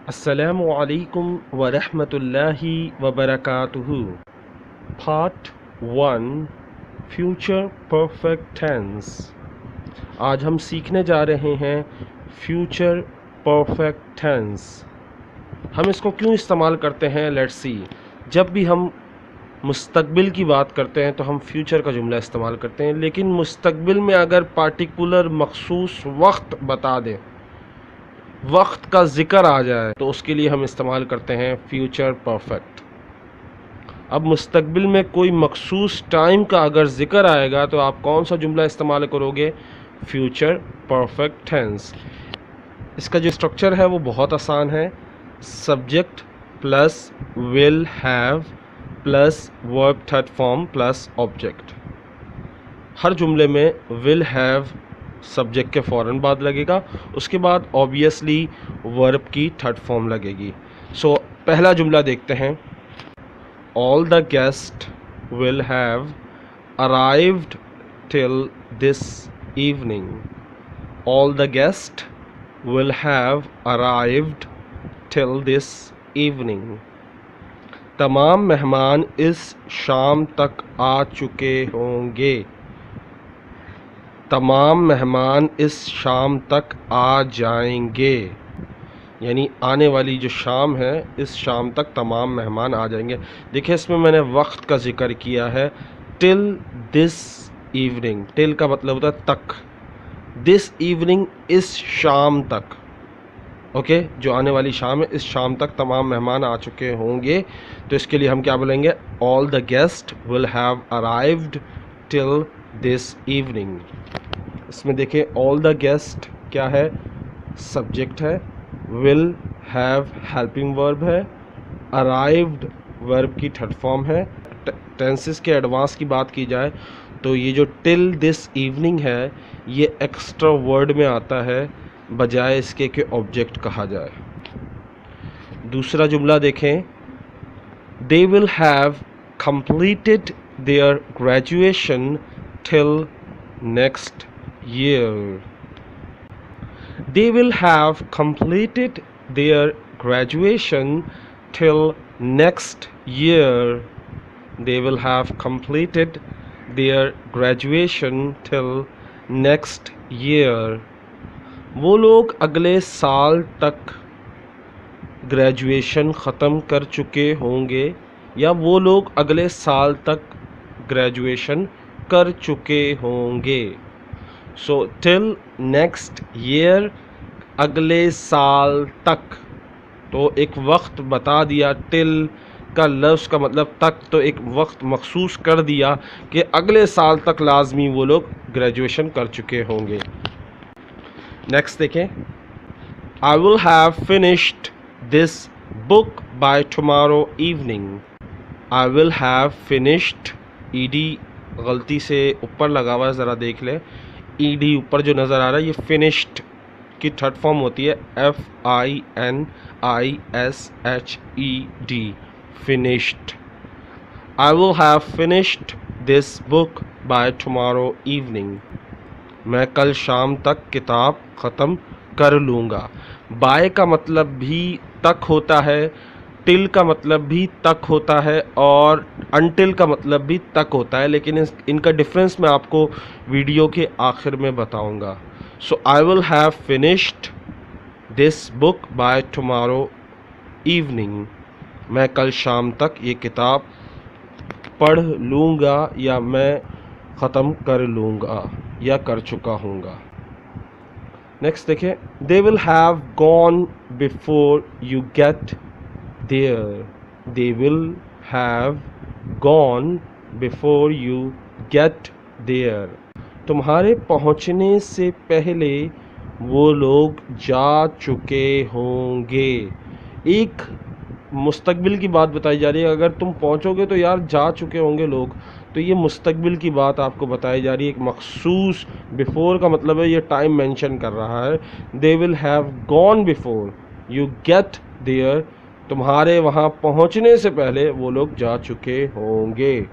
अस्सलामु अलैकुम व रहमतुल्लाहि व बरकातुहू। Part 1 future perfect tense. आज हम सीखने जा रहे हैं फ्यूचर परफेक्ट टेंस। हम इसको क्यों इस्तेमाल करते हैं, लेट्स सी। जब भी हम मुस्तकबिल की बात करते हैं तो हम फ्यूचर का जुमला इस्तेमाल करते हैं, लेकिन मुस्तकबिल में अगर पार्टिकुलर मखसूस वक्त बता दें, वक्त का ज़िक्र आ जाए, तो उसके लिए हम इस्तेमाल करते हैं फ्यूचर परफेक्ट। अब मुस्तकबिल में कोई मखसूस टाइम का अगर ज़िक्र आएगा तो आप कौन सा जुमला इस्तेमाल करोगे? Future perfect tense. इसका जो स्ट्रक्चर है वो बहुत आसान है। Subject plus will have plus verb third form plus object. हर जुमले में विल हैव सब्जेक्ट के फ़ौरन बाद लगेगा, उसके बाद ऑब्वियसली वर्ब की थर्ड फॉर्म लगेगी। सो पहला जुमला देखते हैं। All the guest will have arrived till this evening. All the guest will have arrived till this evening. तमाम मेहमान इस शाम तक आ चुके होंगे। तमाम मेहमान इस शाम तक आ जाएंगे, यानी आने वाली जो शाम है, इस शाम तक तमाम मेहमान आ जाएंगे। देखिए, इसमें मैंने वक्त का जिक्र किया है, टिल दिस इवनिंग। टिल का मतलब होता है तक, दिस इवनिंग इस शाम तक। ओके, जो आने वाली शाम है, इस शाम तक तमाम मेहमान आ चुके होंगे। तो इसके लिए हम क्या बोलेंगे? All the guest will have arrived till this evening. इसमें देखिए, ऑल द गेस्ट क्या है? सब्जेक्ट है, विल हैव हेल्पिंग वर्ब है, अराइव्ड वर्ब की थर्ड फॉर्म है। टेंसेस के एडवांस की बात की जाए तो ये जो टिल दिस इवनिंग है, ये एक्स्ट्रा वर्ड में आता है बजाय इसके कि ऑब्जेक्ट कहा जाए। दूसरा जुमला देखें। दे will have completed their graduation till next year. They will have completed their graduation till next year. They will have completed their graduation till next year. वो लोग अगले साल तक ग्रेजुएशन ख़त्म कर चुके होंगे, या वो लोग अगले साल तक ग्रेजुएशन कर चुके होंगे। सो टिल नेक्स्ट ईयर, अगले साल तक। तो एक वक्त बता दिया, टिल का लफ्ज़ का मतलब तक, तो एक वक्त मखसूस कर दिया कि अगले साल तक लाजमी वो लोग ग्रेजुएशन कर चुके होंगे। नेक्स्ट देखें। आई will have finished this book by tomorrow evening. I will have finished, ED गलती से ऊपर लगा हुआ है, ज़रा देख लें। ईडी ऊपर जो नज़र आ रहा है, ये फिनिश्ड की थर्ड फॉर्म होती है, FINISHED, finished. I will have finished this book by tomorrow evening. मैं कल शाम तक किताब ख़त्म कर लूँगा। बाय का मतलब भी तक होता है, टिल का मतलब भी तक होता है, और अनटिल का मतलब भी तक होता है, लेकिन इनका डिफरेंस मैं आपको वीडियो के आखिर में बताऊंगा। So I will have finished this book by tomorrow evening. मैं कल शाम तक ये किताब पढ़ लूँगा, या मैं ख़त्म कर लूँगा, या कर चुका हूँगा। नेक्स्ट देखिए। They will have gone before you get there. They will have gone before you get there. तुम्हारे पहुँचने से पहले वो लोग जा चुके होंगे। एक मुस्तकबिल की बात बताई जा रही है, अगर तुम पहुँचोगे तो यार जा चुके होंगे लोग, तो ये मुस्तकबिल की बात आपको बताई जा रही है। एक मखसूस, बिफोर का मतलब है ये टाइम मेंशन कर रहा है। They will have gone before you get there, तुम्हारे वहाँ पहुँचने से पहले वो लोग जा चुके होंगे।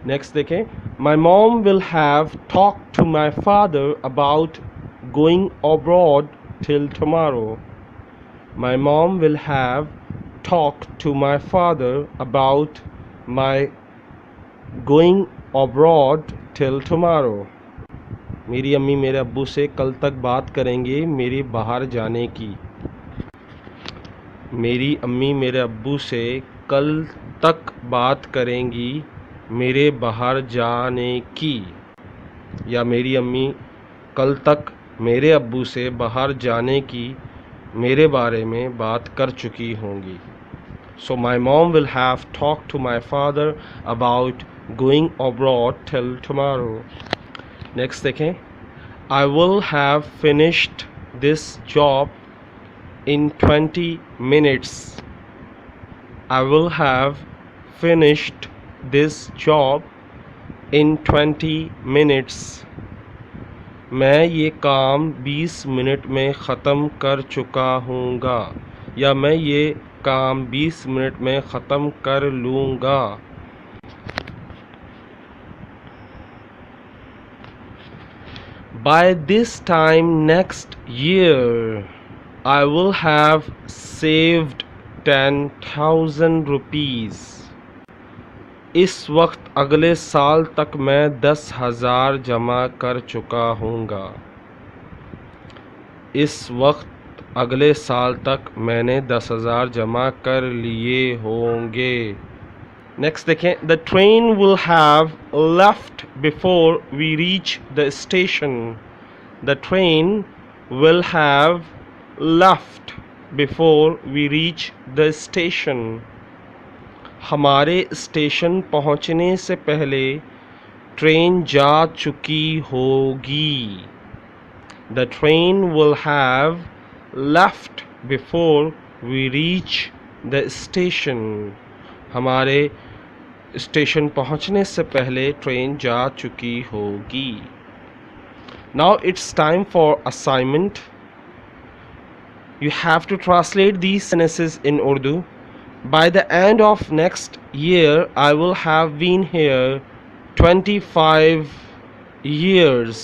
नेक्स्ट देखें। My mom will have talk to my father about going abroad till tomorrow. My mom will have talked to my father about my going abroad till tomorrow. मेरी अम्मी मेरे अब्बू से कल तक बात करेंगे मेरे बाहर जाने की. मेरी अम्मी मेरे अब्बू से कल तक बात करेंगी मेरे बाहर जाने की. या मेरी अम्मी कल तक मेरे अब्बू से बाहर जाने की मेरे बारे में बात कर चुकी होंगी. So my mom will have talked to my father about going abroad till tomorrow. Next देखें. I will have finished this job in 20 minutes. I will have finished this job in 20 minutes. मैं ये काम 20 minute में ख़त्म कर चुका हूँगा. या मैं ये काम 20 मिनट में ख़त्म कर लूँगा. By this time next year, I will have saved 10,000 rupees. इस वक्त अगले साल तक मैं 10,000 जमा कर चुका हूँगा. इस वक्त अगले साल तक मैंने 10,000 जमा कर लिए होंगे. नेक्स्ट देखें. The train will have left before we reach the station. The train will have left before we reach the station. हमारे स्टेशन पहुंचने से पहले ट्रेन जा चुकी होगी. The train will have left before we reach the station. हमारे station पहुंचने से पहले ट्रेन जा चुकी होगी. Now it's time for assignment. You have to translate these sentences in Urdu. By the end of next year, I will have been here 25 years.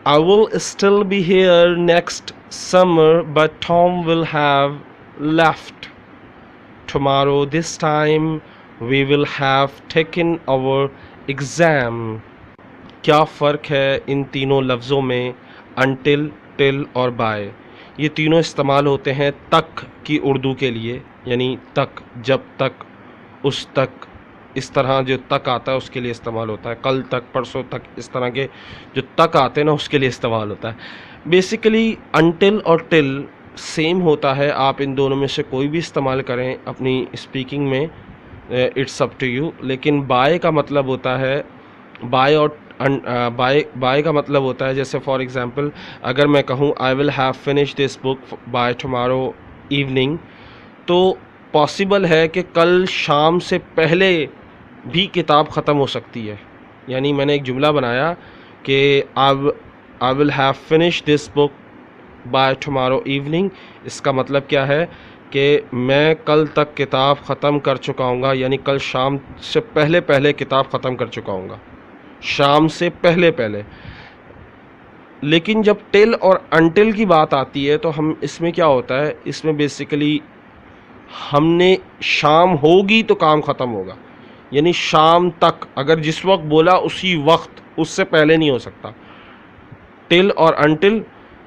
I will still be here next summer, but Tom will have left tomorrow. This time we will have taken our exam. क्या फ़र्क है इन तीनों लफ्ज़ों में until, till और by. ये तीनों इस्तेमाल होते हैं तक की उर्दू के लिए, यानी तक, जब तक, उस तक, इस तरह जो तक आता है उसके लिए इस्तेमाल होता है. कल तक, परसों तक, इस तरह के जो तक आते हैं ना उसके लिए इस्तेमाल होता है. बेसिकली until और till सेम होता है. आप इन दोनों में से कोई भी इस्तेमाल करें अपनी स्पीकिंग में, इट्स अप टू यू. लेकिन बाय का मतलब होता है, बाय और बाय का मतलब होता है, जैसे फॉर एग्ज़ाम्पल अगर मैं कहूँ आई will have finish this book by tomorrow evening, तो पॉसिबल है कि कल शाम से पहले भी किताब ख़त्म हो सकती है. यानी मैंने एक जुमला बनाया कि आई will have finish this book by tomorrow evening. इसका मतलब क्या है कि मैं कल तक किताब ख़त्म कर चुका हूँगा, यानी कल शाम से पहले पहले किताब ख़त्म कर चुका हूँगा, शाम से पहले पहले. लेकिन जब टिल और अनटिल की बात आती है तो हम इसमें क्या होता है, इसमें बेसिकली हमने शाम होगी तो काम ख़त्म होगा, यानी शाम तक. अगर जिस वक्त बोला उसी वक्त, उससे पहले नहीं हो सकता. टिल और अनटिल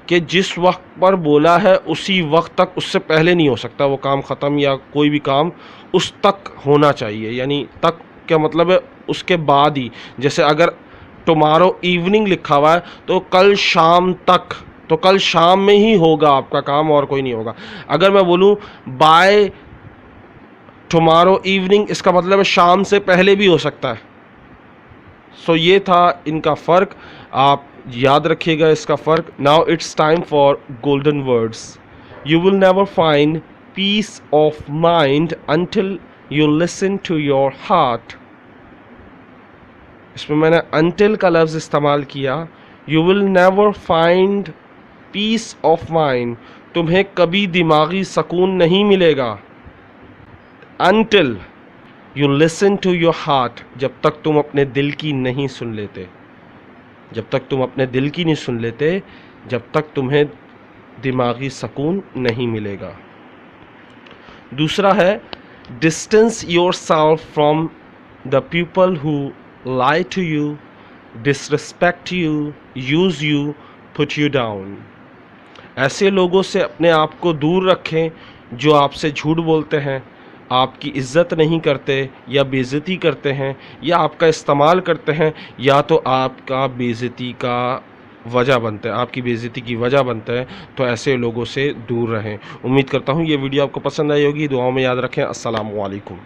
कि जिस वक्त पर बोला है उसी वक्त तक, उससे पहले नहीं हो सकता वो काम ख़त्म, या कोई भी काम उस तक होना चाहिए. यानी तक क्या मतलब है, उसके बाद ही. जैसे अगर टुमारो इवनिंग लिखा हुआ है तो कल शाम तक, तो कल शाम में ही होगा आपका काम और कोई नहीं होगा. अगर मैं बोलूँ बाय टुमारो इवनिंग, इसका मतलब है शाम से पहले भी हो सकता है. सो ये था इनका फ़र्क, आप याद रखिएगा इसका फ़र्क. Now it's time for golden words. You will never find peace of mind until you listen to your heart. इसमें मैंने अनटिल का लफ्ज़ इस्तेमाल किया. You will never find peace of mind, तुम्हें कभी दिमागी सुकून नहीं मिलेगा. Until you listen to your heart, जब तक तुम अपने दिल की नहीं सुन लेते. जब तक तुम अपने दिल की नहीं सुन लेते जब तक तुम्हें दिमागी सुकून नहीं मिलेगा। दूसरा है distance yourself from the people who lie to you, disrespect you, use you, put you down. ऐसे लोगों से अपने आप को दूर रखें जो आपसे झूठ बोलते हैं, आपकी इज्जत नहीं करते या बेइज्जती करते हैं, या आपका इस्तेमाल करते हैं, या तो आपका बेइज्जती का वजह बनते हैं, आपकी बेइज्जती की वजह बनते हैं। तो ऐसे लोगों से दूर रहें। उम्मीद करता हूँ ये वीडियो आपको पसंद आई होगी। दुआओं में याद रखें। अस्सलामु अलैकुम।